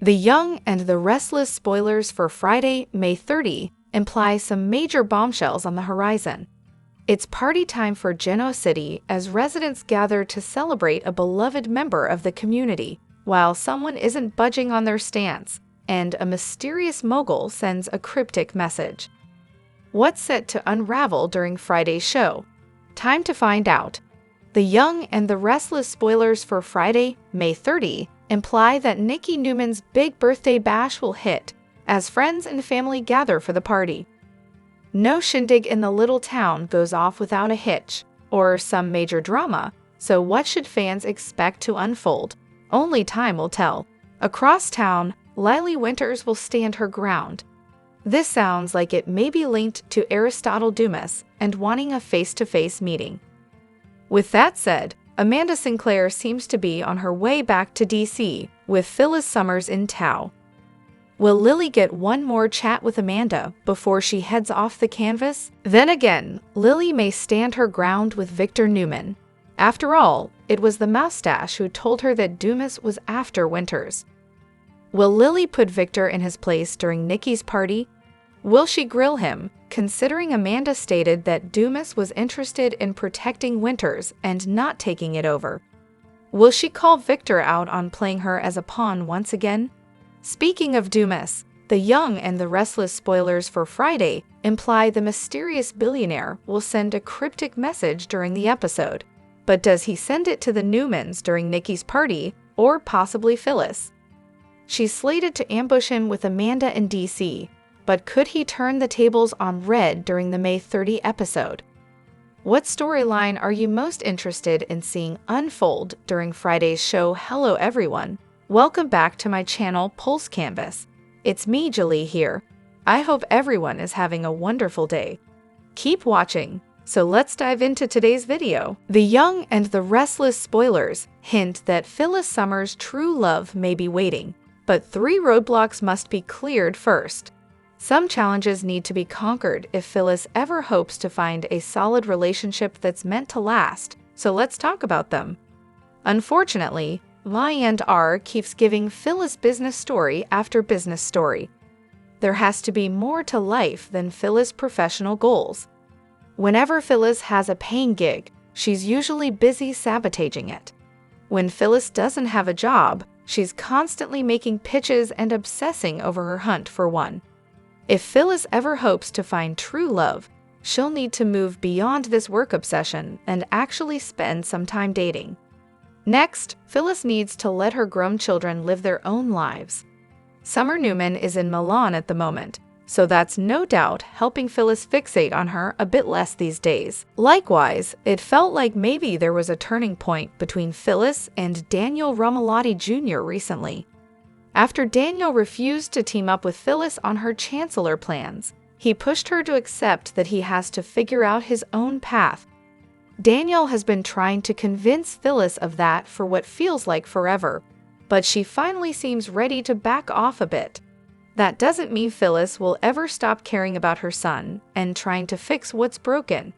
The Young and the Restless spoilers for Friday, May 30 imply some major bombshells on the horizon. It's party time for Genoa City as residents gather to celebrate a beloved member of the community, while someone isn't budging on their stance, and a mysterious mogul sends a cryptic message. What's set to unravel during Friday's show? Time to find out. The Young and the Restless spoilers for Friday, May 30 imply that Newman's big birthday bash will hit as friends and family gather for the party. No shindig in the little town goes off without a hitch or some major drama, so what should fans expect to unfold? Only time will tell. Across town, Winters will stand her ground. This sounds like it may be linked to Aristotle Dumis and wanting a face-to-face meeting. With that said, Amanda Sinclair seems to be on her way back to DC with Phyllis Summers in tow. Will Lily get one more chat with Amanda before she heads off the canvas? Then again, Lily may stand her ground with Victor Newman. After all, it was the mustache who told her that Dumis was after Winters. Will Lily put Victor in his place during Nikki's party? Will she grill him, considering Amanda stated that Dumis was interested in protecting Winters and not taking it over? Will she call Victor out on playing her as a pawn once again? Speaking of Dumis, the Young and the Restless spoilers for Friday imply the mysterious billionaire will send a cryptic message during the episode. But does he send it to the Newmans during Nikki's party, or possibly Phyllis? She's slated to ambush him with Amanda in DC, but could he turn the tables on Red during the May 30 episode? What storyline are you most interested in seeing unfold during Friday's show? Hello everyone, welcome back to my channel Pulse Canvas. It's me, Julie here. I hope everyone is having a wonderful day. Keep watching. So let's dive into today's video. The Young and the Restless spoilers hint that Phyllis Summers' true love may be waiting, but 3 roadblocks must be cleared first. Some challenges need to be conquered if Phyllis ever hopes to find a solid relationship that's meant to last, so let's talk about them. Unfortunately, L&R keeps giving Phyllis business story after business story. There has to be more to life than Phyllis' professional goals. Whenever Phyllis has a paying gig, she's usually busy sabotaging it. When Phyllis doesn't have a job, she's constantly making pitches and obsessing over her hunt for one. If Phyllis ever hopes to find true love, she'll need to move beyond this work obsession and actually spend some time dating. Next, Phyllis needs to let her grown children live their own lives. Summer Newman is in Milan at the moment, so that's no doubt helping Phyllis fixate on her a bit less these days. Likewise, it felt like maybe there was a turning point between Phyllis and Daniel Romalotti Jr. recently. After Daniel refused to team up with Phyllis on her Chancellor plans, he pushed her to accept that he has to figure out his own path. Daniel has been trying to convince Phyllis of that for what feels like forever, but she finally seems ready to back off a bit. That doesn't mean Phyllis will ever stop caring about her son and trying to fix what's broken.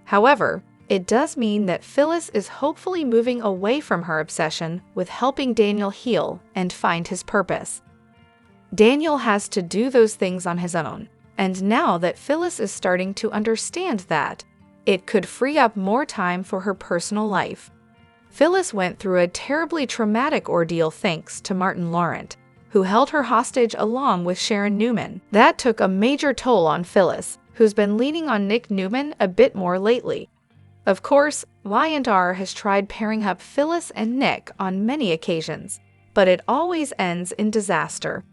However, it does mean that Phyllis is hopefully moving away from her obsession with helping Daniel heal and find his purpose. Daniel has to do those things on his own, and now that Phyllis is starting to understand that, it could free up more time for her personal life. Phyllis went through a terribly traumatic ordeal thanks to Martin Laurent, who held her hostage along with Sharon Newman. That took a major toll on Phyllis, who's been leaning on Newman a bit more lately. Of course, L&R has tried pairing up Phyllis and Nick on many occasions, but it always ends in disaster.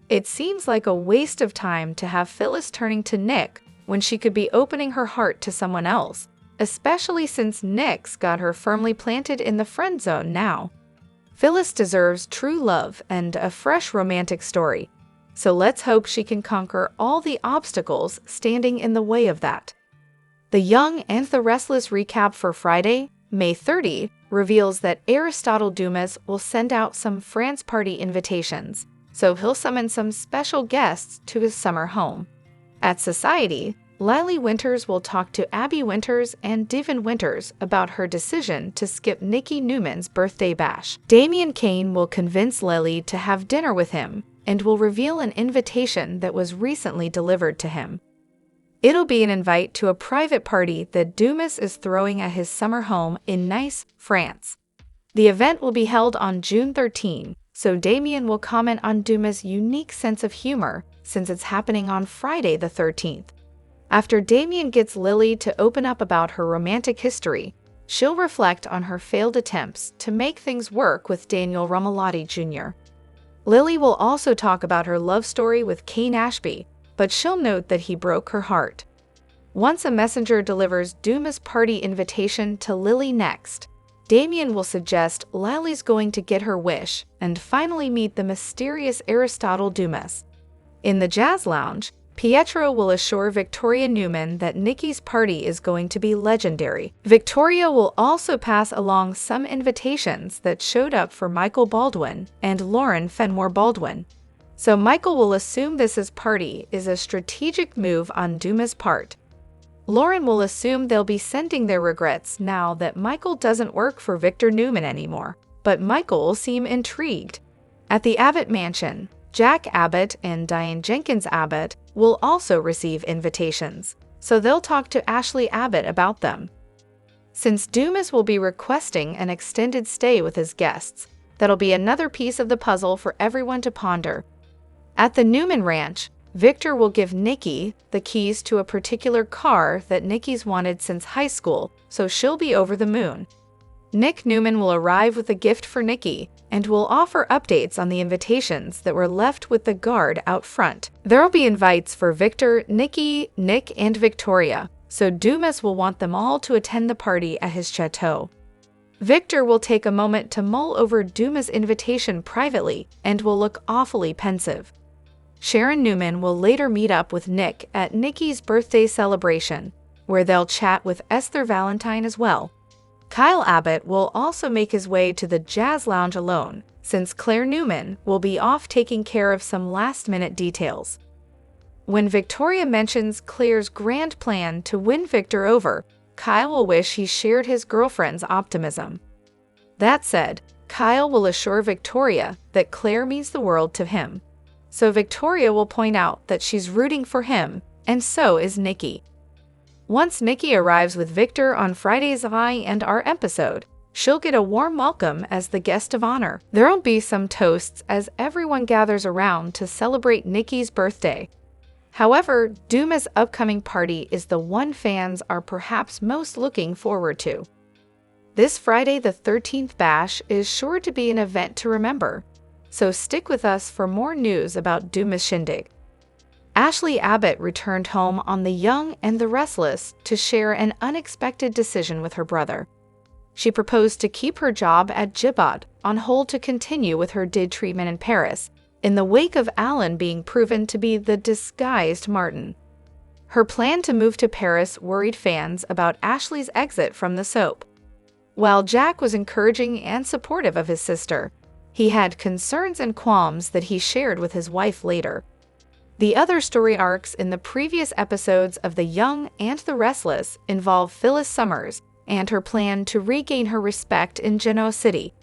It seems like a waste of time to have Phyllis turning to Nick when she could be opening her heart to someone else, especially since Nick's got her firmly planted in the friend zone now. Phyllis deserves true love and a fresh romantic story, so let's hope she can conquer all the obstacles standing in the way of that. The Young and the Restless recap for Friday, May 30, reveals that Aristotle Dumis will send out some France party invitations, so he'll summon some special guests to his summer home. At Society, Lily Winters will talk to Abby Winters and Devin Winters about her decision to skip Nikki Newman's birthday bash. Cain will convince Lily to have dinner with him and will reveal an invitation that was recently delivered to him. It'll be an invite to a private party that Dumis is throwing at his summer home in Nice, France. The event will be held on June 13, so Damien will comment on Dumis' unique sense of humor since it's happening on Friday the 13th. After Damien gets Lily to open up about her romantic history, she'll reflect on her failed attempts to make things work with Daniel Romalotti Jr. Lily will also talk about her love story with Cain Ashb, but she'll note that he broke her heart. Once a messenger delivers Dumis' party invitation to Lily next, Damien will suggest Lily's going to get her wish and finally meet the mysterious Aristotle Dumis. In the jazz lounge, Pietro will assure Victoria Newman that Nikki's party is going to be legendary. Victoria will also pass along some invitations that showed up for Michael Baldwin and Lauren Fenmore Baldwin. So Michael will assume this party is a strategic move on Dumis' part. Lauren will assume they'll be sending their regrets now that Michael doesn't work for Victor Newman anymore, but Michael will seem intrigued. At the Abbott mansion, Jack Abbott and Diane Jenkins Abbott will also receive invitations, so they'll talk to Ashley Abbott about them. Since Dumis will be requesting an extended stay with his guests, that'll be another piece of the puzzle for everyone to ponder. At the Newman ranch, Victor will give Nikki the keys to a particular car that Nikki's wanted since high school, so she'll be over the moon. Nick Newman will arrive with a gift for Nikki and will offer updates on the invitations that were left with the guard out front. There'll be invites for Victor, Nikki, Nick, and Victoria, so Dumis will want them all to attend the party at his chateau. Victor will take a moment to mull over Dumis' invitation privately and will look awfully pensive. Sharon Newman will later meet up with Nick at Nikki's birthday celebration, where they'll chat with Esther Valentine as well. Kyle Abbott will also make his way to the jazz lounge alone, since Claire Newman will be off taking care of some last-minute details. When Victoria mentions Claire's grand plan to win Victor over, Kyle will wish he shared his girlfriend's optimism. That said, Kyle will assure Victoria that Claire means the world to him. So Victoria will point out that she's rooting for him, and so is Nikki. Once Nikki arrives with Victor on Friday's I and R episode, she'll get a warm welcome as the guest of honor. There'll be some toasts as everyone gathers around to celebrate Nikki's birthday. However, Dumis' upcoming party is the one fans are perhaps most looking forward to. This Friday the 13th bash is sure to be an event to remember, so stick with us for more news about Dumis' shindig. Ashley Abbott returned home on The Young and the Restless to share an unexpected decision with her brother. She proposed to keep her job at Gibbot on hold to continue with her DID treatment in Paris, in the wake of Alan being proven to be the disguised Martin. Her plan to move to Paris worried fans about Ashley's exit from the soap. While Jack was encouraging and supportive of his sister, he had concerns and qualms that he shared with his wife later. The other story arcs in the previous episodes of The Young and the Restless involve Phyllis Summers and her plan to regain her respect in Genoa City.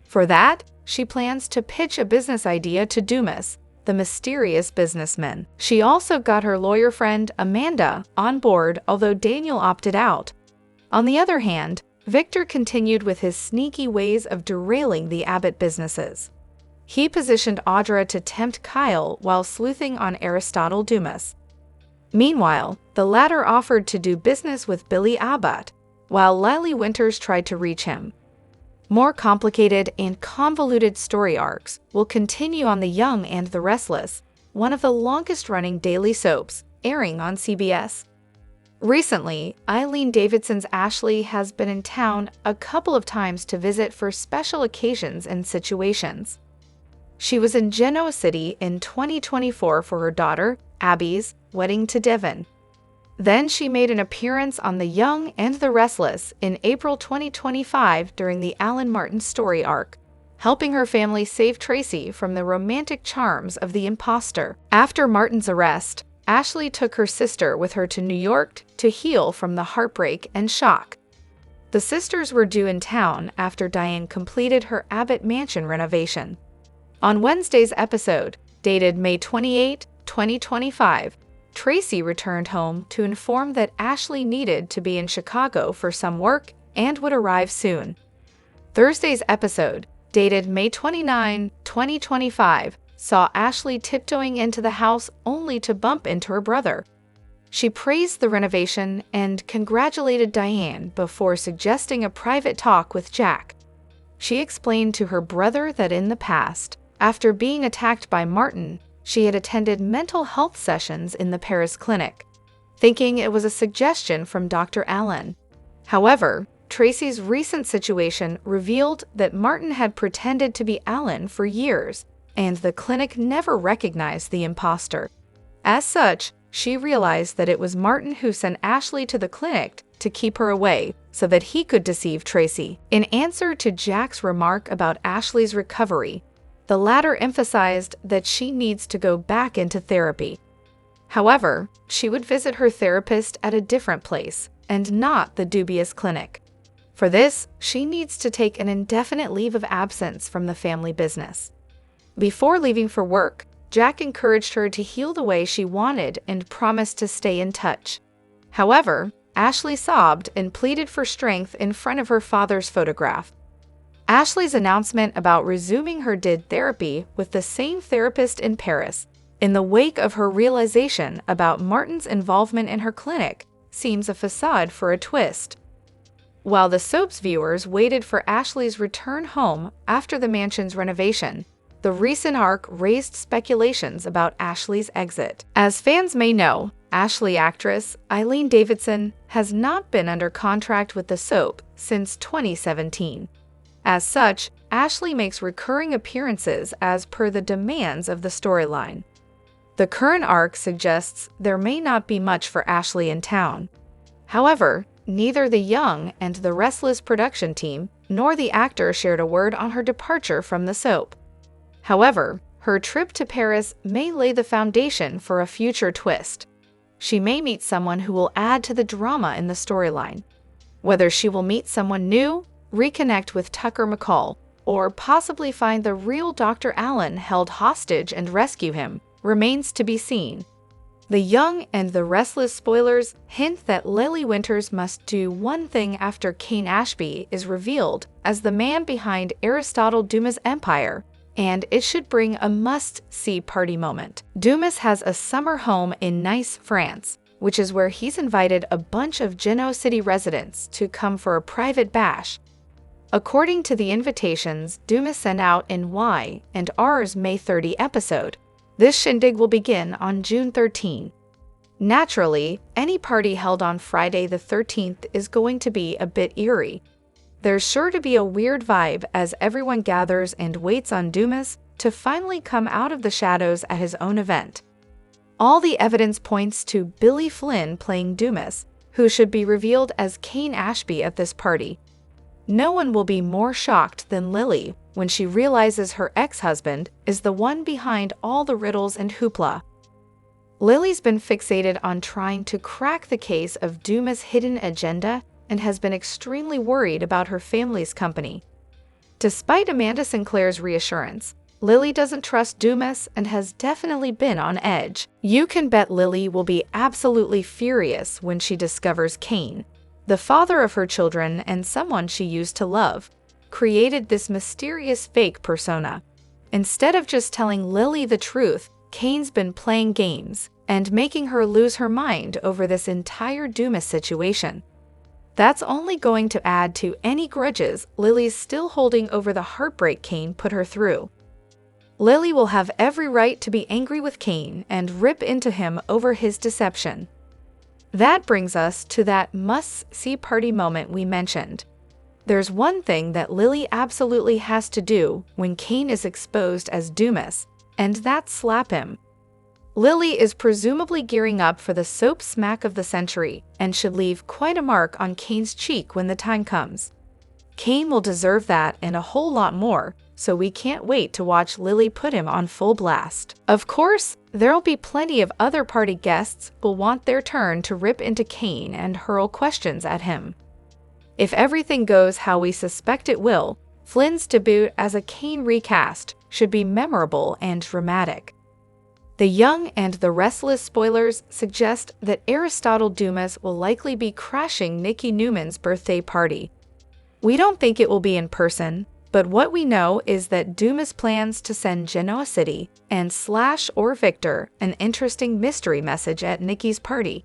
For that, she plans to pitch a business idea to Dumis, the mysterious businessman. She also got her lawyer friend Amanda on board, although Daniel opted out. On the other hand, Victor continued with his sneaky ways of derailing the Abbott businesses. He positioned Audra to tempt Kyle while sleuthing on Aristotle Dumis. Meanwhile, the latter offered to do business with Billy Abbott, while Lily Winters tried to reach him. More complicated and convoluted story arcs will continue on The Young and the Restless, one of the longest-running daily soaps, airing on CBS. Recently, Eileen Davidson's Ashley has been in town a couple of times to visit for special occasions and situations. She was in Genoa City in 2024 for her daughter, Abby's, wedding to Devin. Then she made an appearance on The Young and the Restless in April 2025 during the Alan Martin story arc, helping her family save Tracy from the romantic charms of the imposter. After Martin's arrest, Ashley took her sister with her to New York to heal from the heartbreak and shock. The sisters were due in town after Diane completed her Abbott mansion renovation. On Wednesday's episode, dated May 28, 2025, Tracy returned home to inform that Ashley needed to be in Chicago for some work and would arrive soon. Thursday's episode, dated May 29, 2025, saw Ashley tiptoeing into the house only to bump into her brother. She praised the renovation and congratulated Diane before suggesting a private talk with Jack. She explained to her brother that in the past, after being attacked by Martin, she had attended mental health sessions in the Paris clinic, thinking it was a suggestion from Dr. Allen. However, Tracy's recent situation revealed that Martin had pretended to be Allen for years, and the clinic never recognized the imposter. As such, she realized that it was Martin who sent Ashley to the clinic to keep her away so that he could deceive Tracy. In answer to Jack's remark about Ashley's recovery, the latter emphasized that she needs to go back into therapy. However, she would visit her therapist at a different place, and not the dubious clinic. For this, she needs to take an indefinite leave of absence from the family business. Before leaving for work, Jack encouraged her to heal the way she wanted and promised to stay in touch. However, Ashley sobbed and pleaded for strength in front of her father's photograph. Ashley's announcement about resuming her did therapy with the same therapist in Paris, in the wake of her realization about Martin's involvement in her clinic, seems a facade for a twist. While the soap's viewers waited for Ashley's return home after the mansion's renovation, the recent arc raised speculations about Ashley's exit. As fans may know, Ashley actress Eileen Davidson has not been under contract with the soap since 2017. As such, Ashley makes recurring appearances as per the demands of the storyline. The current arc suggests there may not be much for Ashley in town. However, neither the Young and the Restless production team nor the actor shared a word on her departure from the soap. However, her trip to Paris may lay the foundation for a future twist. She may meet someone who will add to the drama in the storyline. Whether she will meet someone new, reconnect with Tucker McCall, or possibly find the real Dr. Allen held hostage and rescue him, remains to be seen. The Young and the Restless spoilers hint that Lily Winters must do one thing after Cain Ashb is revealed as the man behind Aristotle Dumas' empire, and it should bring a must-see party moment. Dumis has a summer home in Nice, France, which is where he's invited a bunch of Genoa City residents to come for a private bash. According to the invitations Dumis sent out in Y and R's May 30 episode, this shindig will begin on June 13. Naturally, any party held on Friday the 13th is going to be a bit eerie. There's sure to be a weird vibe as everyone gathers and waits on Dumis to finally come out of the shadows at his own event. All the evidence points to Billy Flynn playing Dumis, who should be revealed as Cain Ashb at this party. No one will be more shocked than Lily when she realizes her ex-husband is the one behind all the riddles and hoopla. Lily's been fixated on trying to crack the case of Dumas' hidden agenda and has been extremely worried about her family's company. Despite Amanda Sinclair's reassurance, Lily doesn't trust Dumas and has definitely been on edge. You can bet Lily will be absolutely furious when she discovers Cain, the father of her children and someone she used to love, created this mysterious fake persona. Instead of just telling Lily the truth, Cain's been playing games and making her lose her mind over this entire Dumas situation. That's only going to add to any grudges Lily's still holding over the heartbreak Cain put her through. Lily will have every right to be angry with Cain and rip into him over his deception. That brings us to that must-see party moment we mentioned. There's one thing that Lily absolutely has to do when Cain is exposed as Dumis, and that's slap him. Lily is presumably gearing up for the soap smack of the century and should leave quite a mark on Cain's cheek when the time comes. Cain will deserve that and a whole lot more, so we can't wait to watch Lily put him on full blast. Of course, there'll be plenty of other party guests who'll want their turn to rip into Cain and hurl questions at him. If everything goes how we suspect it will, Flynn's debut as a Cain recast should be memorable and dramatic. The Young and the Restless spoilers suggest that Aristotle Dumis will likely be crashing Nikki Newman's birthday party. We don't think it will be in person, but what we know is that Dumis plans to send Genoa City and Slash or Victor an interesting mystery message at Nikki's party.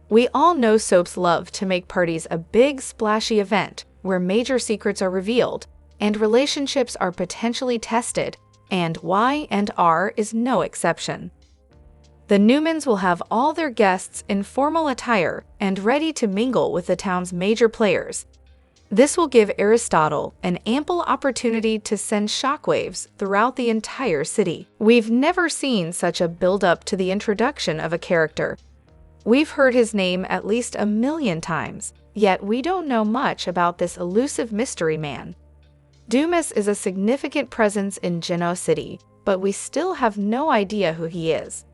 We all know soaps love to make parties a big, splashy event where major secrets are revealed and relationships are potentially tested, and Y&R is no exception. The Newmans will have all their guests in formal attire and ready to mingle with the town's major players. This will give Aristotle an ample opportunity to send shockwaves throughout the entire city. We've never seen such a build-up to the introduction of a character. We've heard his name at least 1,000,000 times, yet we don't know much about this elusive mystery man. Dumis is a significant presence in Genoa City, but we still have no idea who he is.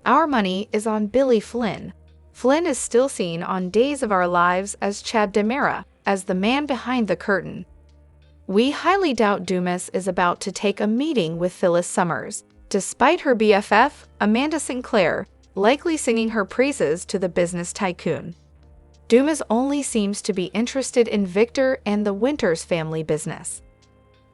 Our money is on Billy Flynn. Flynn is still seen on Days of Our Lives as Chad DeMera, as the man behind the curtain. We highly doubt Dumis is about to take a meeting with Phyllis Summers, despite her BFF, Amanda Sinclair, likely singing her praises to the business tycoon. Dumis only seems to be interested in Victor and the Winters family business.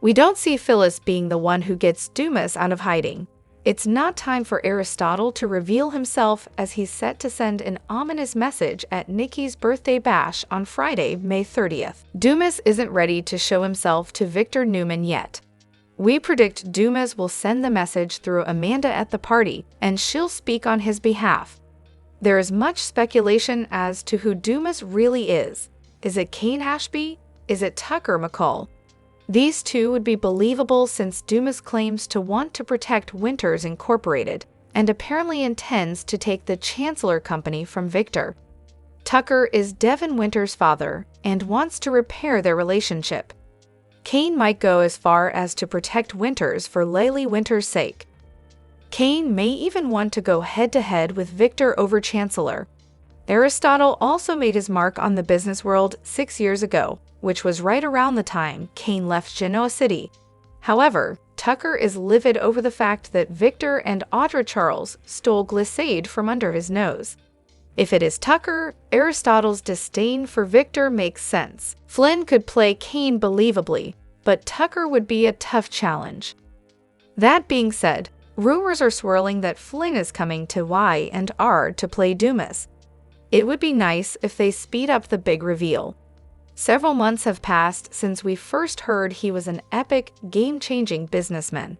We don't see Phyllis being the one who gets Dumis out of hiding. It's not time for Aristotle to reveal himself as he's set to send an ominous message at Nikki's birthday bash on Friday, May 30th. Dumis isn't ready to show himself to Victor Newman yet. We predict Dumis will send the message through Amanda at the party, and she'll speak on his behalf. There is much speculation as to who Dumis really is. Is it Cain Ashb? Is it Tucker McCall? These two would be believable since Dumis claims to want to protect Winters Incorporated and apparently intends to take the Chancellor Company from Victor. Tucker is Devin Winters' father and wants to repair their relationship. Cain might go as far as to protect Winters for Lily Winters' sake. Cain may even want to go head-to-head with Victor over Chancellor. Aristotle also made his mark on the business world 6 years ago, which was right around the time Cain left Genoa City. However, Tucker is livid over the fact that Victor and Audra Charles stole glissade from under his nose. If it is Tucker, Aristotle's disdain for Victor makes sense. Flynn could play Cain believably, but Tucker would be a tough challenge. That being said, rumors are swirling that Flynn is coming to Y&R to play Dumis. It would be nice if they speed up the big reveal. Several months have passed since we first heard he was an epic, game-changing businessman.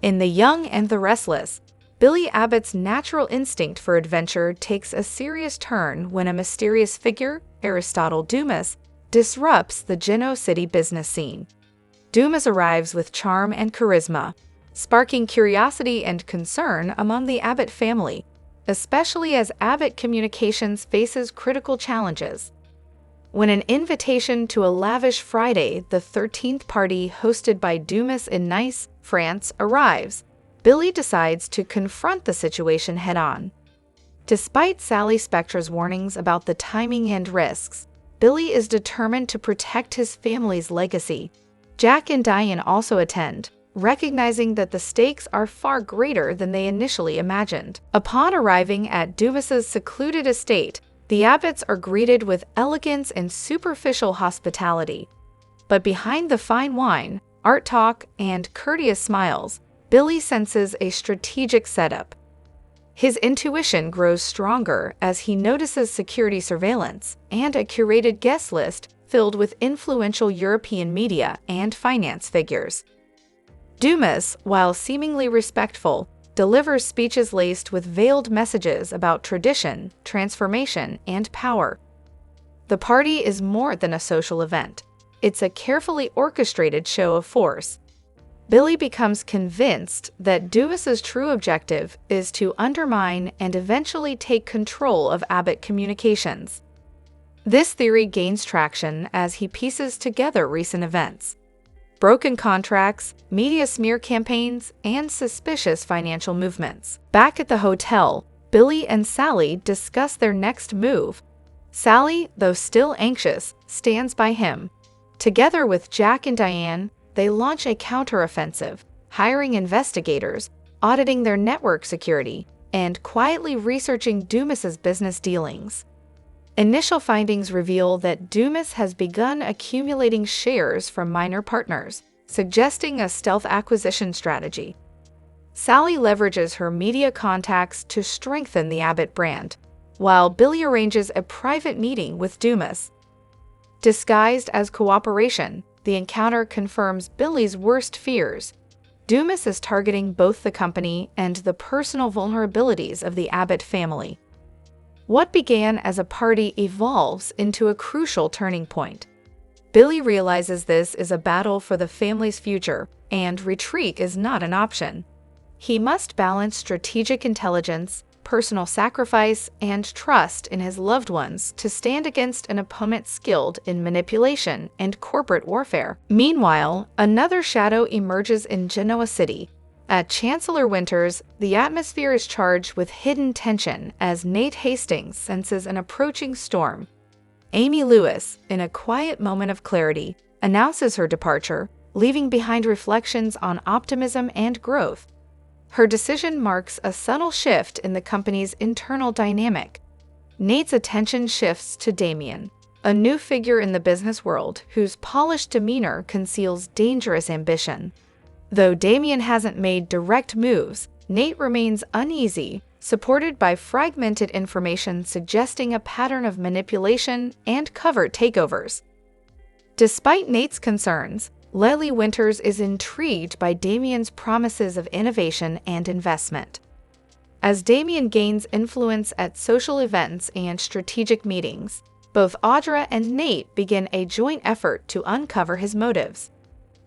In The Young and the Restless, Billy Abbott's natural instinct for adventure takes a serious turn when a mysterious figure, Aristotle Dumis, disrupts the Genoa City business scene. Dumis arrives with charm and charisma, sparking curiosity and concern among the Abbott family, especially as Abbott Communications faces critical challenges. When an invitation to a lavish Friday the 13th party hosted by Dumis in Nice, France, arrives, Billy decides to confront the situation head-on. Despite Sally Spectra's warnings about the timing and risks, Billy is determined to protect his family's legacy. Jack and Diane also attend, recognizing that the stakes are far greater than they initially imagined. Upon arriving at Dumis's secluded estate, the Abbotts are greeted with elegance and superficial hospitality. But behind the fine wine, art talk, and courteous smiles, Billy senses a strategic setup. His intuition grows stronger as he notices security surveillance and a curated guest list filled with influential European media and finance figures. Dumis, while seemingly respectful, delivers speeches laced with veiled messages about tradition, transformation, and power. The party is more than a social event. It's a carefully orchestrated show of force. Billy becomes convinced that Dumis's true objective is to undermine and eventually take control of Abbott Communications. This theory gains traction as he pieces together recent events. broken contracts, media smear campaigns, and suspicious financial movements. Back at the hotel, Billy and Sally discuss their next move. Sally, though still anxious, stands by him. Together with Jack and Diane, they launch a counteroffensive, hiring investigators, auditing their network security, and quietly researching Dumis's business dealings. Initial findings reveal that Dumis has begun accumulating shares from minor partners, suggesting a stealth acquisition strategy. Sally leverages her media contacts to strengthen the Abbott brand, while Billy arranges a private meeting with Dumis. Disguised as cooperation, the encounter confirms Billy's worst fears. Dumis is targeting both the company and the personal vulnerabilities of the Abbott family. What began as a party evolves into a crucial turning point. Billy realizes this is a battle for the family's future, and retreat is not an option. He must balance strategic intelligence, personal sacrifice, and trust in his loved ones to stand against an opponent skilled in manipulation and corporate warfare. Meanwhile, another shadow emerges in Genoa City. At Chancellor Winters, the atmosphere is charged with hidden tension as Nate Hastings senses an approaching storm. Amy Lewis, in a quiet moment of clarity, announces her departure, leaving behind reflections on optimism and growth. Her decision marks a subtle shift in the company's internal dynamic. Nate's attention shifts to Damien, a new figure in the business world whose polished demeanor conceals dangerous ambition. Though Damien hasn't made direct moves, Nate remains uneasy, supported by fragmented information suggesting a pattern of manipulation and covert takeovers. Despite Nate's concerns, Leslie Winters is intrigued by Damien's promises of innovation and investment. As Damien gains influence at social events and strategic meetings, both Audra and Nate begin a joint effort to uncover his motives.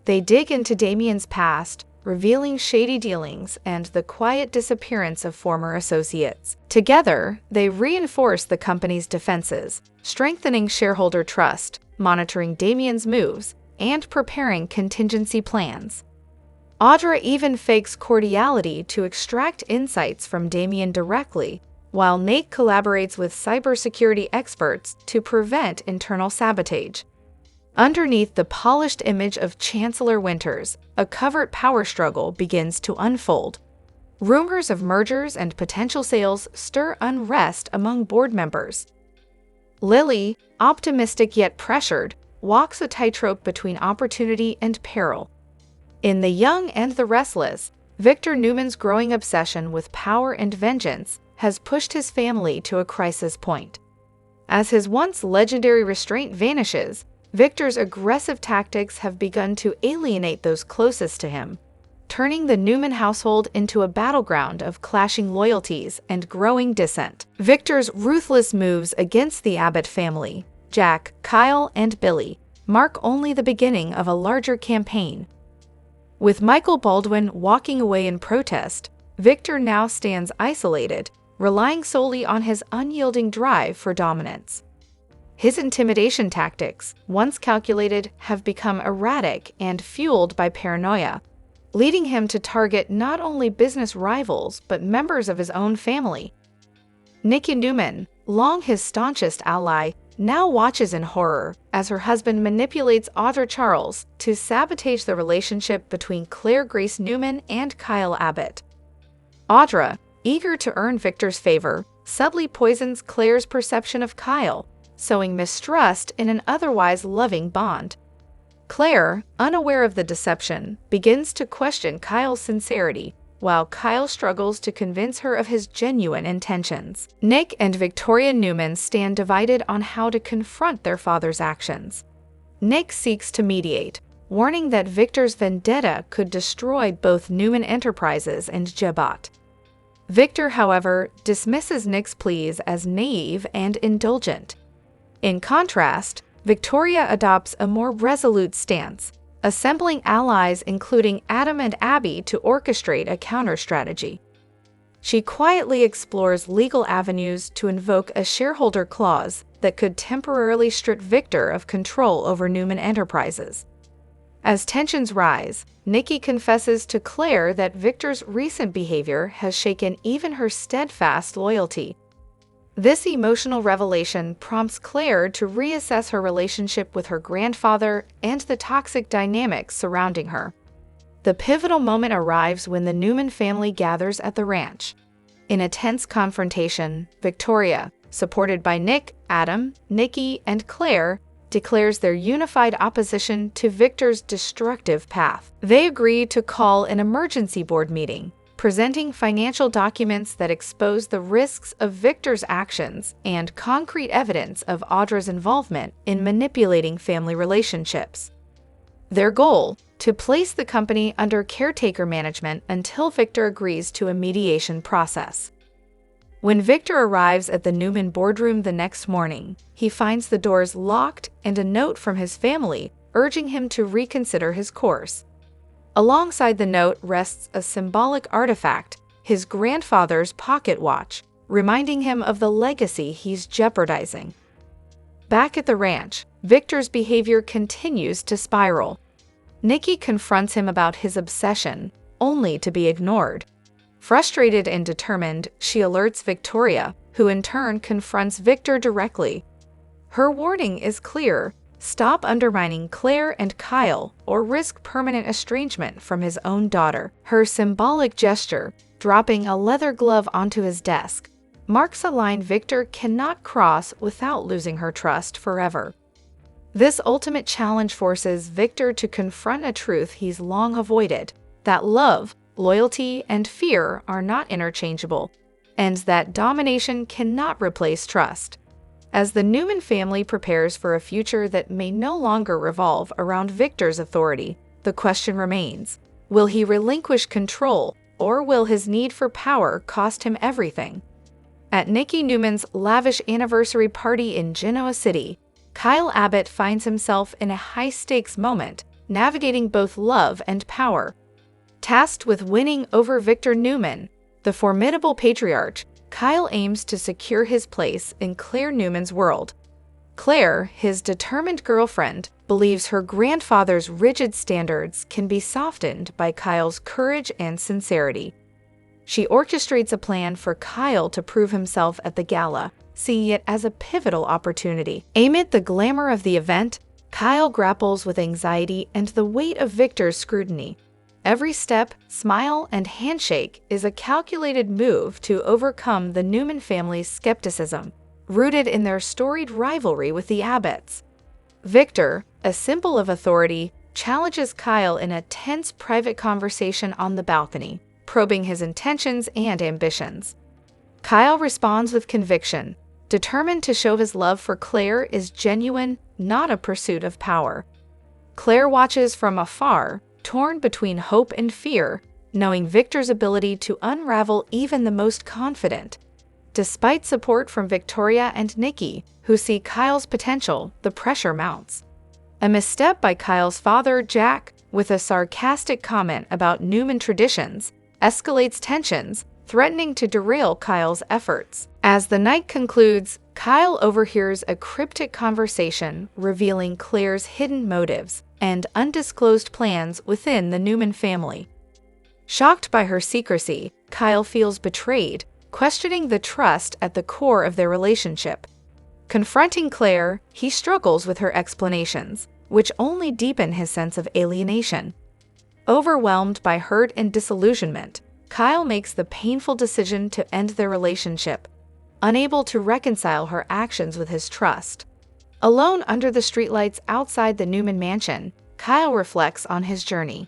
They dig into Damien's past, revealing shady dealings and the quiet disappearance of former associates. Together, they reinforce the company's defenses, strengthening shareholder trust, monitoring Damien's moves, and preparing contingency plans. Audra even fakes cordiality to extract insights from Damien directly, while Nate collaborates with cybersecurity experts to prevent internal sabotage. Underneath the polished image of Chancellor Winters, a covert power struggle begins to unfold. Rumors of mergers and potential sales stir unrest among board members. Lily, optimistic yet pressured, walks a tightrope between opportunity and peril. In The Young and the Restless, Victor Newman's growing obsession with power and vengeance has pushed his family to a crisis point. As his once legendary restraint vanishes, Victor's aggressive tactics have begun to alienate those closest to him, turning the Newman household into a battleground of clashing loyalties and growing dissent. Victor's ruthless moves against the Abbott family, Jack, Kyle, and Billy, mark only the beginning of a larger campaign. With Michael Baldwin walking away in protest, Victor now stands isolated, relying solely on his unyielding drive for dominance. His intimidation tactics, once calculated, have become erratic and fueled by paranoia, leading him to target not only business rivals but members of his own family. Nikki Newman, long his staunchest ally, now watches in horror as her husband manipulates Audra Charles to sabotage the relationship between Claire Grace Newman and Kyle Abbott. Audra, eager to earn Victor's favor, subtly poisons Claire's perception of Kyle, sowing mistrust in an otherwise loving bond. Claire, unaware of the deception, begins to question Kyle's sincerity, while Kyle struggles to convince her of his genuine intentions. Nick and Victoria Newman stand divided on how to confront their father's actions. Nick seeks to mediate, warning that Victor's vendetta could destroy both Newman Enterprises and Jebot. Victor, however, dismisses Nick's pleas as naive and indulgent. In contrast, Victoria adopts a more resolute stance, assembling allies including Adam and Abby to orchestrate a counter-strategy. She quietly explores legal avenues to invoke a shareholder clause that could temporarily strip Victor of control over Newman Enterprises. As tensions rise, Nikki confesses to Claire that Victor's recent behavior has shaken even her steadfast loyalty. This emotional revelation prompts Claire to reassess her relationship with her grandfather and the toxic dynamics surrounding her. The pivotal moment arrives when the Newman family gathers at the ranch. In a tense confrontation, Victoria, supported by Nick, Adam, Nikki, and Claire, declares their unified opposition to Victor's destructive path. They agree to call an emergency board meeting, presenting financial documents that expose the risks of Victor's actions and concrete evidence of Audra's involvement in manipulating family relationships. Their goal: to place the company under caretaker management until Victor agrees to a mediation process. When Victor arrives at the Newman boardroom the next morning, he finds the doors locked and a note from his family urging him to reconsider his course. Alongside the note rests a symbolic artifact, his grandfather's pocket watch, reminding him of the legacy he's jeopardizing. Back at the ranch, Victor's behavior continues to spiral. Nikki confronts him about his obsession, only to be ignored. Frustrated and determined, she alerts Victoria, who in turn confronts Victor directly. Her warning is clear: stop undermining Claire and Kyle or risk permanent estrangement from his own daughter. Her symbolic gesture, dropping a leather glove onto his desk, marks a line Victor cannot cross without losing her trust forever. This ultimate challenge forces Victor to confront a truth he's long avoided: that love, loyalty, and fear are not interchangeable, and that domination cannot replace trust. As the Newman family prepares for a future that may no longer revolve around Victor's authority, the question remains: will he relinquish control, or will his need for power cost him everything? At Nikki Newman's lavish anniversary party in Genoa City, Kyle Abbott finds himself in a high-stakes moment, navigating both love and power. Tasked with winning over Victor Newman, the formidable patriarch, Kyle aims to secure his place in Claire Newman's world. Claire, his determined girlfriend, believes her grandfather's rigid standards can be softened by Kyle's courage and sincerity. She orchestrates a plan for Kyle to prove himself at the gala, seeing it as a pivotal opportunity. Amid the glamour of the event, Kyle grapples with anxiety and the weight of Victor's scrutiny. Every step, smile, and handshake is a calculated move to overcome the Newman family's skepticism, rooted in their storied rivalry with the Abbotts. Victor, a symbol of authority, challenges Kyle in a tense private conversation on the balcony, probing his intentions and ambitions. Kyle responds with conviction, determined to show his love for Claire is genuine, not a pursuit of power. Claire watches from afar, torn between hope and fear, knowing Victor's ability to unravel even the most confident. Despite support from Victoria and Nikki, who see Kyle's potential, the pressure mounts. A misstep by Kyle's father, Jack, with a sarcastic comment about Newman traditions, escalates tensions, threatening to derail Kyle's efforts. As the night concludes, Kyle overhears a cryptic conversation revealing Claire's hidden motives and undisclosed plans within the Newman family. Shocked by her secrecy, Kyle feels betrayed, questioning the trust at the core of their relationship. Confronting Claire, he struggles with her explanations, which only deepen his sense of alienation. Overwhelmed by hurt and disillusionment, Kyle makes the painful decision to end their relationship, unable to reconcile her actions with his trust. Alone under the streetlights outside the Newman mansion, Kyle reflects on his journey.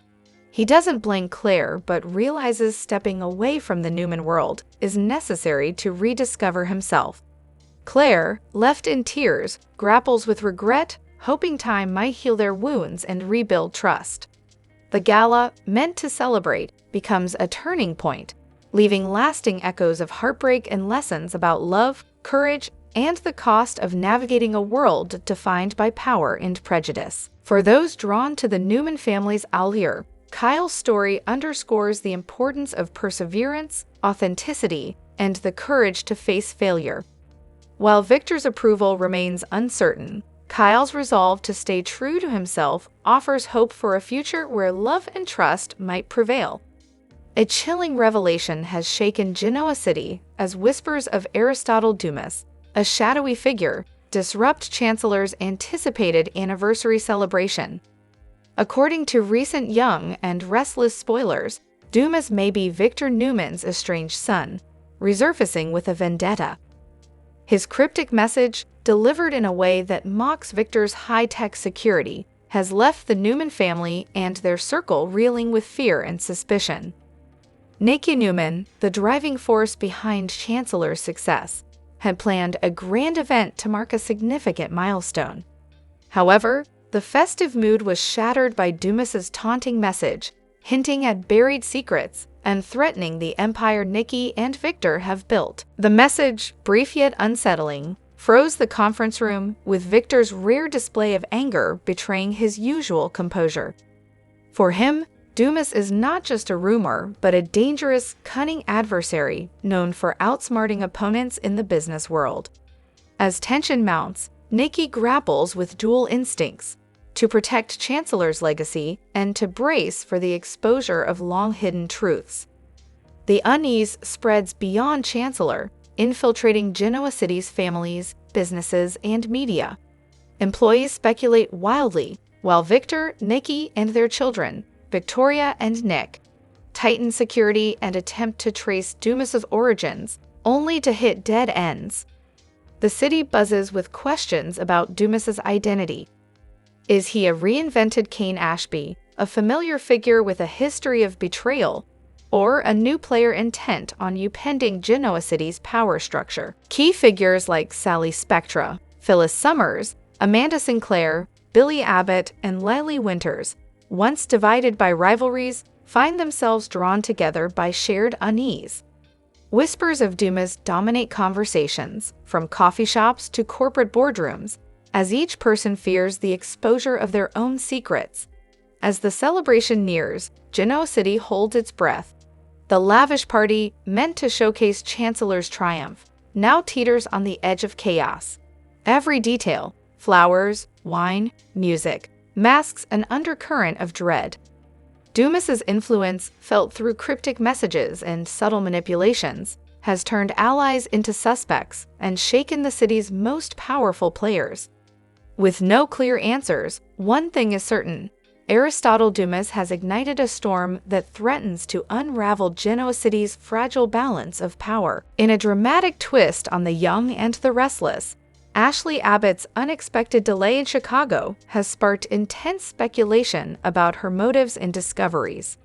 He doesn't blame Claire, but realizes stepping away from the Newman world is necessary to rediscover himself. Claire, left in tears, grapples with regret, hoping time might heal their wounds and rebuild trust. The gala, meant to celebrate, becomes a turning point, leaving lasting echoes of heartbreak and lessons about love, courage, and the cost of navigating a world defined by power and prejudice. For those drawn to the Newman family's allure, Kyle's story underscores the importance of perseverance, authenticity, and the courage to face failure. While Victor's approval remains uncertain, Kyle's resolve to stay true to himself offers hope for a future where love and trust might prevail. A chilling revelation has shaken Genoa City as whispers of Aristotle Dumis, a shadowy figure, disrupt Chancellor's anticipated anniversary celebration. According to recent young and restless spoilers, Dumis may be Victor Newman's estranged son, resurfacing with a vendetta. His cryptic message, delivered in a way that mocks Victor's high-tech security, has left the Newman family and their circle reeling with fear and suspicion. Newman, the driving force behind Chancellor's success, had planned a grand event to mark a significant milestone. However, the festive mood was shattered by Dumis's taunting message, hinting at buried secrets and threatening the empire Nikki and Victor have built. The message, brief yet unsettling, froze the conference room, with Victor's rare display of anger betraying his usual composure. For him, Dumis is not just a rumor, but a dangerous, cunning adversary known for outsmarting opponents in the business world. As tension mounts, Nikki grapples with dual instincts: to protect Chancellor's legacy and to brace for the exposure of long-hidden truths. The unease spreads beyond Chancellor, infiltrating Genoa City's families, businesses, and media. Employees speculate wildly, while Victor, Nikki, and their children, Victoria and Nick, tighten security and attempt to trace Dumis's origins, only to hit dead ends. The city buzzes with questions about Dumis's identity. Is he a reinvented Cain Ashb, a familiar figure with a history of betrayal, or a new player intent on upending Genoa City's power structure? Key figures like Sally Spectra, Phyllis Summers, Amanda Sinclair, Billy Abbott, and Lily Winters, once divided by rivalries, find themselves drawn together by shared unease. Whispers of Dumis dominate conversations, from coffee shops to corporate boardrooms, as each person fears the exposure of their own secrets. As the celebration nears, Genoa City holds its breath. The lavish party, meant to showcase Chancellor's triumph, now teeters on the edge of chaos. Every detail, flowers, wine, music, masks an undercurrent of dread. Dumis's influence, felt through cryptic messages and subtle manipulations, has turned allies into suspects and shaken the city's most powerful players. With no clear answers, one thing is certain: Aristotle Dumis has ignited a storm that threatens to unravel Genoa City's fragile balance of power. In a dramatic twist on the young and the restless, Ashley Abbott's unexpected delay in Chicago has sparked intense speculation about her motives and discoveries.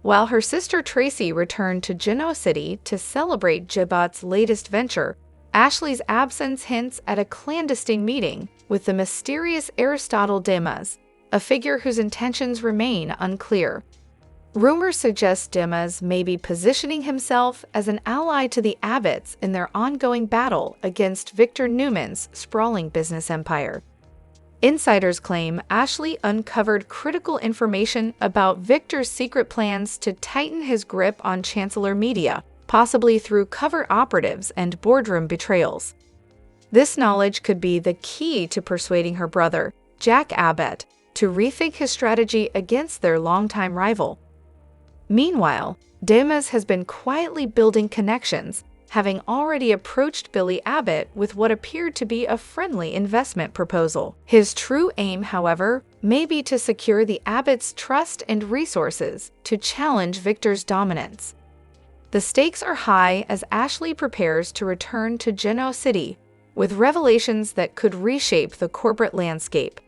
While her sister Tracy returned to Genoa City to celebrate Abbott's latest venture, Ashley's absence hints at a clandestine meeting with the mysterious Aristotle Dumis, a figure whose intentions remain unclear. Rumors suggest Dumis may be positioning himself as an ally to the Abbotts in their ongoing battle against Victor Newman's sprawling business empire. Insiders claim Ashley uncovered critical information about Victor's secret plans to tighten his grip on Chancellor media, possibly through covert operatives and boardroom betrayals. This knowledge could be the key to persuading her brother, Jack Abbott, to rethink his strategy against their longtime rival. Meanwhile, Dumis has been quietly building connections, having already approached Billy Abbott with what appeared to be a friendly investment proposal. His true aim, however, may be to secure the Abbotts' trust and resources to challenge Victor's dominance. The stakes are high as Ashley prepares to return to Genoa City, with revelations that could reshape the corporate landscape.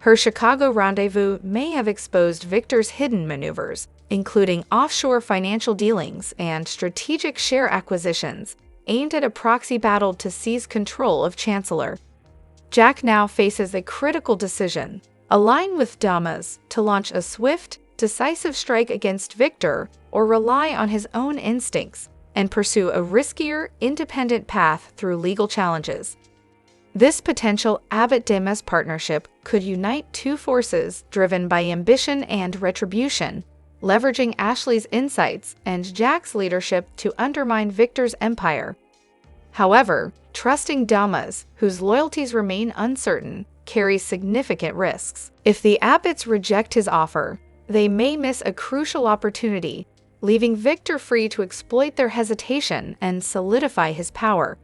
Her Chicago rendezvous may have exposed Victor's hidden maneuvers, including offshore financial dealings and strategic share acquisitions, aimed at a proxy battle to seize control of Chancellor. Jack now faces a critical decision: align with Dumis to launch a swift, decisive strike against Victor, or rely on his own instincts and pursue a riskier, independent path through legal challenges. This potential Abbott-Dumis partnership could unite two forces driven by ambition and retribution, leveraging Ashley's insights and Jack's leadership to undermine Victor's empire. However, Trusting Dumis, whose loyalties remain uncertain, carries significant risks. If the Abbotts reject his offer, they may miss a crucial opportunity, leaving Victor free to exploit their hesitation and solidify his power.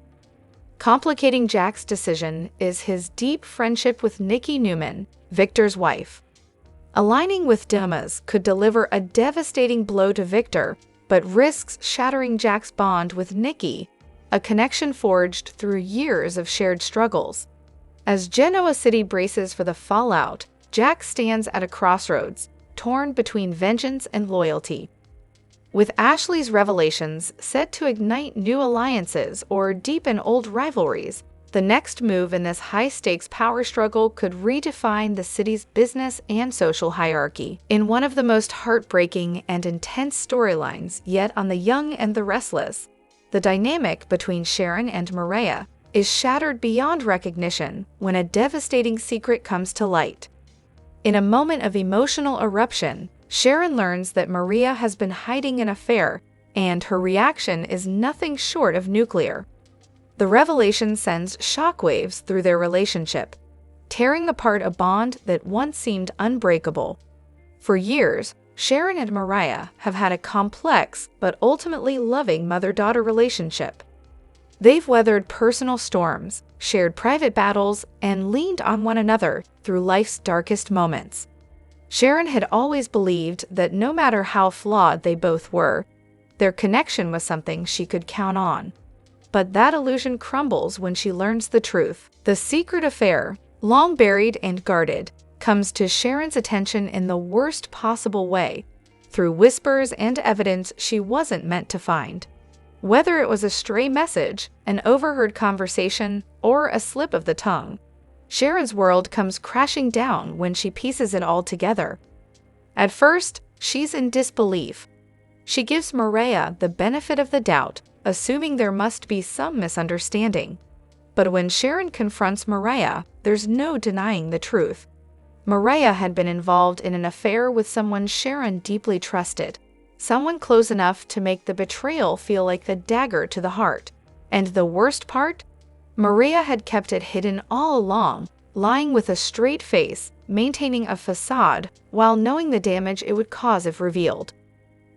Complicating Jack's decision is his deep friendship with Newman, Victor's wife. Aligning with Dumis could deliver a devastating blow to Victor, but risks shattering Jack's bond with Nikki, a connection forged through years of shared struggles. As Genoa City braces for the fallout, Jack stands at a crossroads, torn between vengeance and loyalty. With Ashley's revelations set to ignite new alliances or deepen old rivalries, the next move in this high-stakes power struggle could redefine the city's business and social hierarchy. In one of the most heartbreaking and intense storylines yet on The Young and the Restless, the dynamic between Sharon and Mariah is shattered beyond recognition when a devastating secret comes to light. In a moment of emotional eruption, Sharon learns that Mariah has been hiding an affair, and her reaction is nothing short of nuclear. The revelation sends shockwaves through their relationship, tearing apart a bond that once seemed unbreakable. For years, Sharon and Mariah have had a complex but ultimately loving mother-daughter relationship. They've weathered personal storms, shared private battles, and leaned on one another through life's darkest moments. Sharon had always believed that no matter how flawed they both were, their connection was something she could count on. But that illusion crumbles when she learns the truth. The secret affair, long buried and guarded, comes to Sharon's attention in the worst possible way, through whispers and evidence she wasn't meant to find. Whether it was a stray message, an overheard conversation, or a slip of the tongue, Sharon's world comes crashing down when she pieces it all together. At first, she's in disbelief. She gives Mariah the benefit of the doubt, assuming there must be some misunderstanding. But when Sharon confronts Mariah, there's no denying the truth. Mariah had been involved in an affair with someone Sharon deeply trusted, someone close enough to make the betrayal feel like the dagger to the heart. And the worst part? Mariah had kept it hidden all along, lying with a straight face, maintaining a facade, while knowing the damage it would cause if revealed.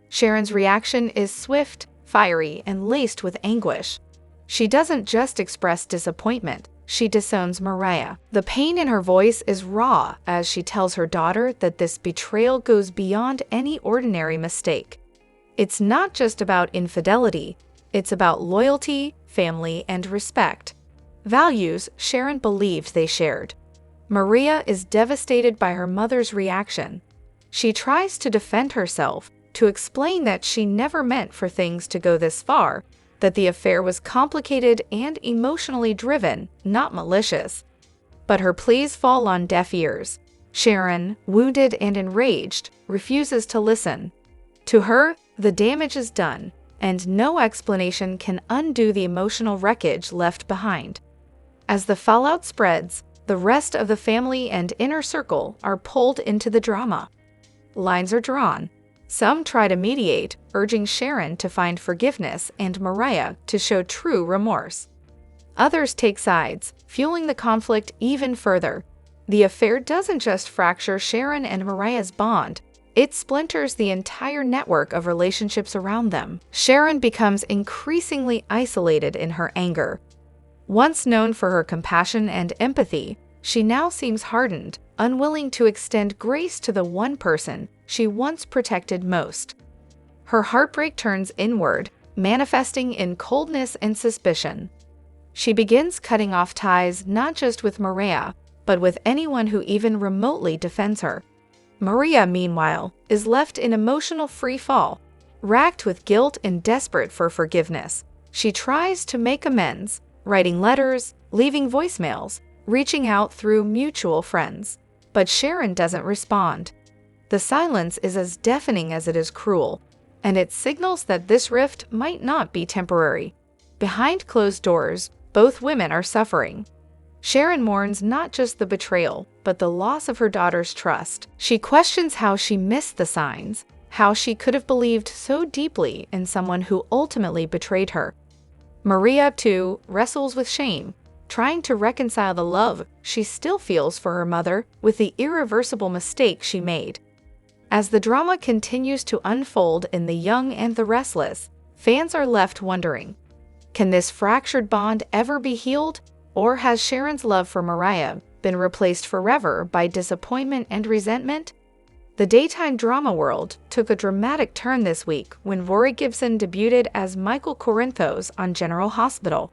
Sharon's reaction is swift, fiery, and laced with anguish. She doesn't just express disappointment, she disowns Mariah. The pain in her voice is raw as she tells her daughter that this betrayal goes beyond any ordinary mistake. It's not just about infidelity, it's about loyalty, family, and respect. Values Sharon believed they shared. Mariah is devastated by her mother's reaction. She tries to defend herself, to explain that she never meant for things to go this far, that the affair was complicated and emotionally driven, not malicious. But her pleas fall on deaf ears. Sharon, wounded and enraged, refuses to listen. To her, the damage is done, and no explanation can undo the emotional wreckage left behind. As the fallout spreads, the rest of the family and inner circle are pulled into the drama. Lines are drawn. Some try to mediate, urging Sharon to find forgiveness and Mariah to show true remorse. Others take sides, fueling the conflict even further. The affair doesn't just fracture Sharon and Mariah's bond, it splinters the entire network of relationships around them. Sharon becomes increasingly isolated in her anger. Once known for her compassion and empathy, she now seems hardened, unwilling to extend grace to the one person she once protected most. Her heartbreak turns inward, manifesting in coldness and suspicion. She begins cutting off ties not just with Mariah, but with anyone who even remotely defends her. Mariah, meanwhile, is left in emotional free fall, racked with guilt and desperate for forgiveness. She tries to make amends, writing letters, leaving voicemails, reaching out through mutual friends. But Sharon doesn't respond. The silence is as deafening as it is cruel, and it signals that this rift might not be temporary. Behind closed doors, both women are suffering. Sharon mourns not just the betrayal, but the loss of her daughter's trust. She questions how she missed the signs, how she could have believed so deeply in someone who ultimately betrayed her. Maria, too, wrestles with shame, trying to reconcile the love she still feels for her mother with the irreversible mistake she made. As the drama continues to unfold in The Young and the Restless, fans are left wondering, can this fractured bond ever be healed, or has Sharon's love for Mariah been replaced forever by disappointment and resentment? The daytime drama world took a dramatic turn this week when Rory Gibson debuted as Michael Corinthos on General Hospital.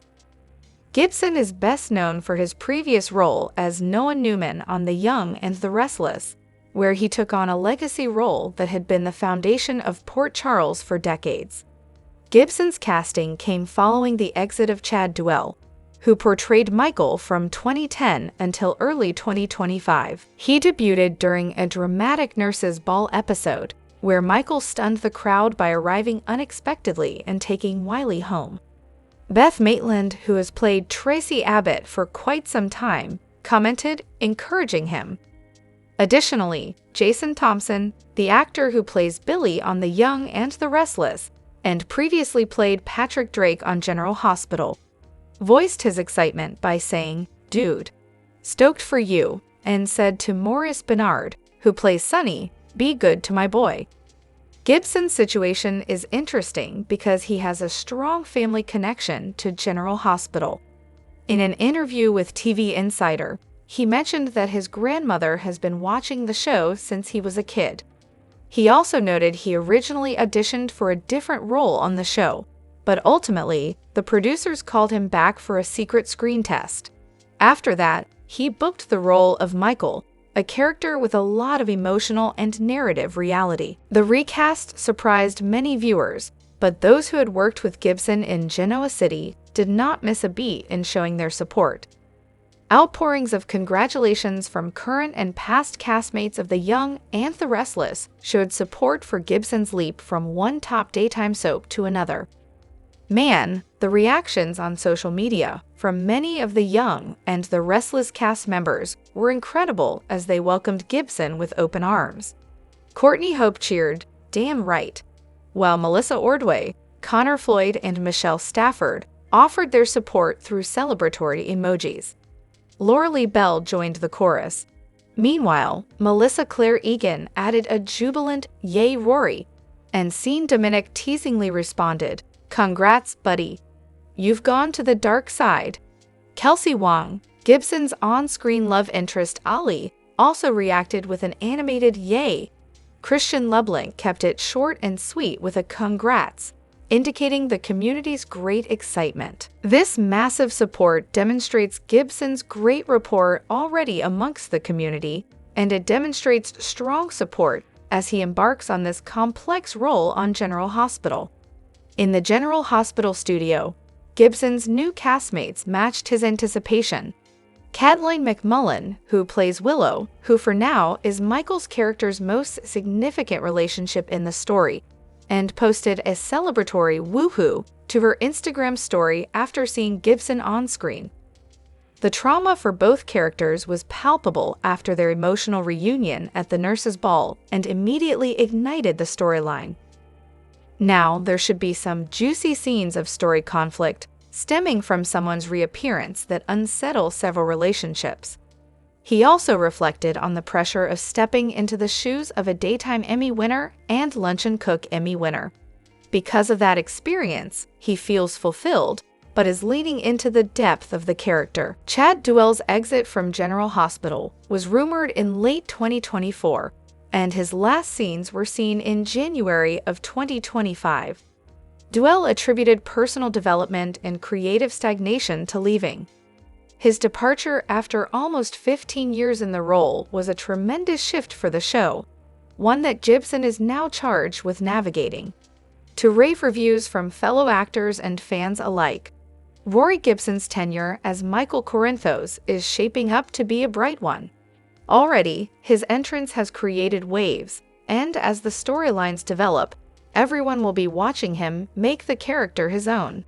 Gibson is best known for his previous role as Noah Newman on The Young and the Restless, where he took on a legacy role that had been the foundation of Port Charles for decades. Gibson's casting came following the exit of Chad Duell, who portrayed Michael from 2010 until early 2025. He debuted during a dramatic nurses' ball episode, where Michael stunned the crowd by arriving unexpectedly and taking Wiley home. Beth Maitland, who has played Tracy Abbott for quite some time, commented, encouraging him. Additionally, Jason Thompson, the actor who plays Billy on The Young and the Restless, and previously played Patrick Drake on General Hospital, voiced his excitement by saying, "Dude, stoked for you," and said to Maurice Bernard, who plays Sonny, "Be good to my boy." Gibson's situation is interesting because he has a strong family connection to General Hospital. In an interview with TV Insider, he mentioned that his grandmother has been watching the show since he was a kid. He also noted he originally auditioned for a different role on the show, but ultimately, the producers called him back for a secret screen test. After that, he booked the role of Michael, a character with a lot of emotional and narrative reality. The recast surprised many viewers, but those who had worked with Gibson in Genoa City did not miss a beat in showing their support. Outpourings of congratulations from current and past castmates of The Young and the Restless showed support for Gibson's leap from one top daytime soap to another. Man, the reactions on social media from many of The Young and the Restless cast members were incredible as they welcomed Gibson with open arms. Courtney Hope cheered, "Damn right," while Melissa Ordway, Connor Floyd, and Michelle Stafford offered their support through celebratory emojis. Laura Lee Bell joined the chorus. Meanwhile, Melissa Claire Egan added a jubilant "Yay Rory," and Sean Dominic teasingly responded, "Congrats, buddy. You've gone to the dark side." Kelsey Wong, Gibson's on-screen love interest Ali, also reacted with an animated "Yay." Christian Lublink kept it short and sweet with a "Congrats," indicating the community's great excitement. This massive support demonstrates Gibson's great rapport already amongst the community, and it demonstrates strong support as he embarks on this complex role on General Hospital. In the General Hospital studio, Gibson's new castmates matched his anticipation. Kathleen McMullen, who plays Willow, who for now is Michael's character's most significant relationship in the story, and posted a celebratory woohoo to her Instagram story after seeing Gibson on screen. The trauma for both characters was palpable after their emotional reunion at the nurses' ball and immediately ignited the storyline. Now there should be some juicy scenes of story conflict stemming from someone's reappearance that unsettle several relationships. He also reflected on the pressure of stepping into the shoes of a Daytime Emmy winner and Luncheon Cook Emmy winner. Because of that experience, he feels fulfilled, but is leaning into the depth of the character. Chad Duell's exit from General Hospital was rumored in late 2024, and his last scenes were seen in January of 2025. Duell attributed personal development and creative stagnation to leaving. His departure after almost 15 years in the role was a tremendous shift for the show, one that Gibson is now charged with navigating. To rave reviews from fellow actors and fans alike, Rory Gibson's tenure as Michael Corinthos is shaping up to be a bright one. Already, his entrance has created waves, and as the storylines develop, everyone will be watching him make the character his own.